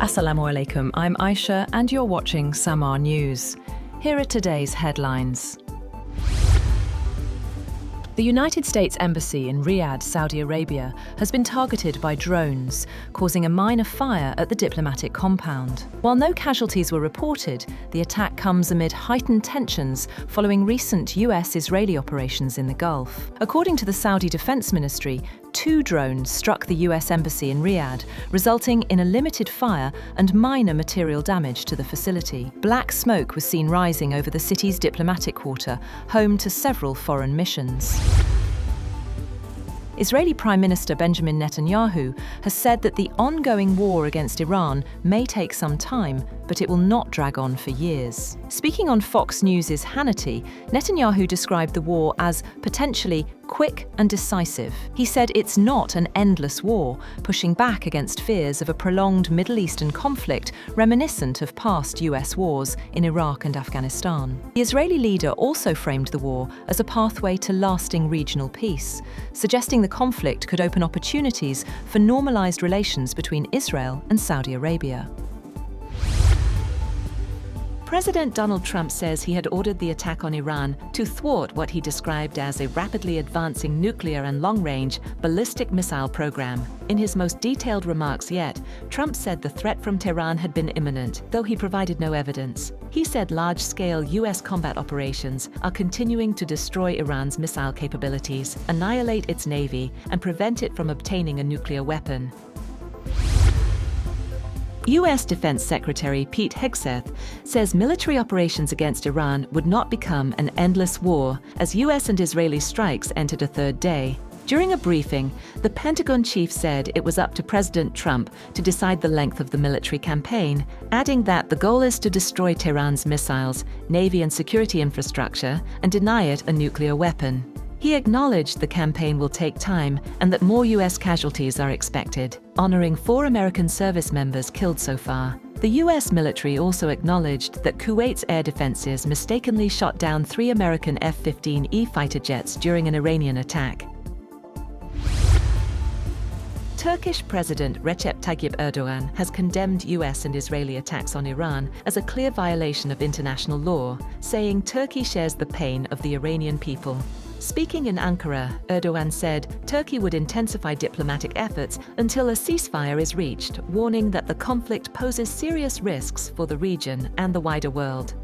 Assalamu alaikum, I'm Aisha and you're watching Samaa News. Here are today's headlines. The United States Embassy in Riyadh, Saudi Arabia, has been targeted by drones, causing a minor fire at the diplomatic compound. While no casualties were reported, the attack comes amid heightened tensions following recent US-Israeli operations in the Gulf. According to the Saudi Defense Ministry, 2 drones struck the US Embassy in Riyadh, resulting in a limited fire and minor material damage to the facility. Black smoke was seen rising over the city's diplomatic quarter, home to several foreign missions. Israeli Prime Minister Benjamin Netanyahu has said that the ongoing war against Iran may take some time, but it will not drag on for years. Speaking on Fox News' Hannity, Netanyahu described the war as potentially quick and decisive. He said it's not an endless war, pushing back against fears of a prolonged Middle Eastern conflict reminiscent of past US wars in Iraq and Afghanistan. The Israeli leader also framed the war as a pathway to lasting regional peace, suggesting the conflict could open opportunities for normalized relations between Israel and Saudi Arabia. President Donald Trump says he had ordered the attack on Iran to thwart what he described as a rapidly advancing nuclear and long-range ballistic missile program. In his most detailed remarks yet, Trump said the threat from Tehran had been imminent, though he provided no evidence. He said large-scale US combat operations are continuing to destroy Iran's missile capabilities, annihilate its navy, and prevent it from obtaining a nuclear weapon. US Defense Secretary Pete Hegseth says military operations against Iran would not become an endless war as US and Israeli strikes entered a third day. During a briefing, the Pentagon chief said it was up to President Trump to decide the length of the military campaign, adding that the goal is to destroy Tehran's missiles, navy and security infrastructure, and deny it a nuclear weapon. He acknowledged the campaign will take time and that more US casualties are expected, honoring 4 American service members killed so far. The US military also acknowledged that Kuwait's air defenses mistakenly shot down 3 American F-15E fighter jets during an Iranian attack. Turkish President Recep Tayyip Erdoğan has condemned US and Israeli attacks on Iran as a clear violation of international law, saying Turkey shares the pain of the Iranian people. Speaking in Ankara, Erdogan said Turkey would intensify diplomatic efforts until a ceasefire is reached, warning that the conflict poses serious risks for the region and the wider world.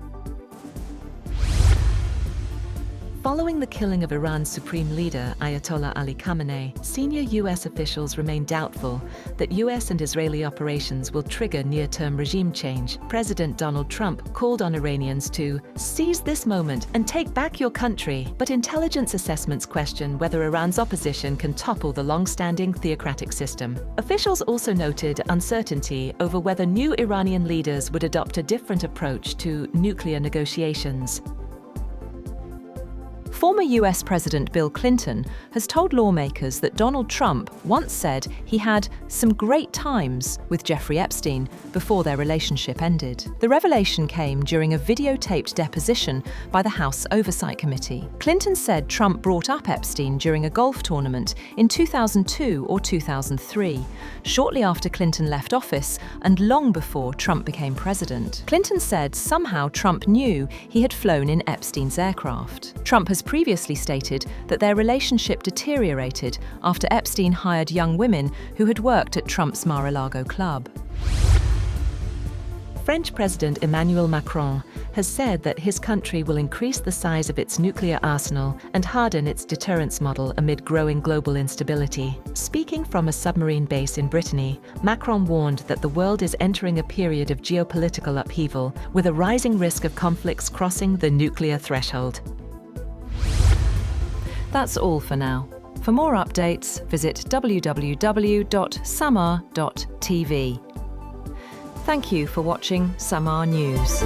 Following the killing of Iran's supreme leader, Ayatollah Ali Khamenei, senior US officials remain doubtful that US and Israeli operations will trigger near-term regime change. President Donald Trump called on Iranians to seize this moment and take back your country, but intelligence assessments question whether Iran's opposition can topple the long-standing theocratic system. Officials also noted uncertainty over whether new Iranian leaders would adopt a different approach to nuclear negotiations. Former US President Bill Clinton has told lawmakers that Donald Trump once said he had some great times with Jeffrey Epstein before their relationship ended. The revelation came during a videotaped deposition by the House Oversight Committee. Clinton said Trump brought up Epstein during a golf tournament in 2002 or 2003, shortly after Clinton left office and long before Trump became president. Clinton said somehow Trump knew he had flown in Epstein's aircraft. Trump has previously stated that their relationship deteriorated after Epstein hired young women who had worked at Trump's Mar-a-Lago club. French President Emmanuel Macron has said that his country will increase the size of its nuclear arsenal and harden its deterrence model amid growing global instability. Speaking from a submarine base in Brittany, Macron warned that the world is entering a period of geopolitical upheaval with a rising risk of conflicts crossing the nuclear threshold. That's all for now. For more updates, visit www.samaa.tv. Thank you for watching Samaa News.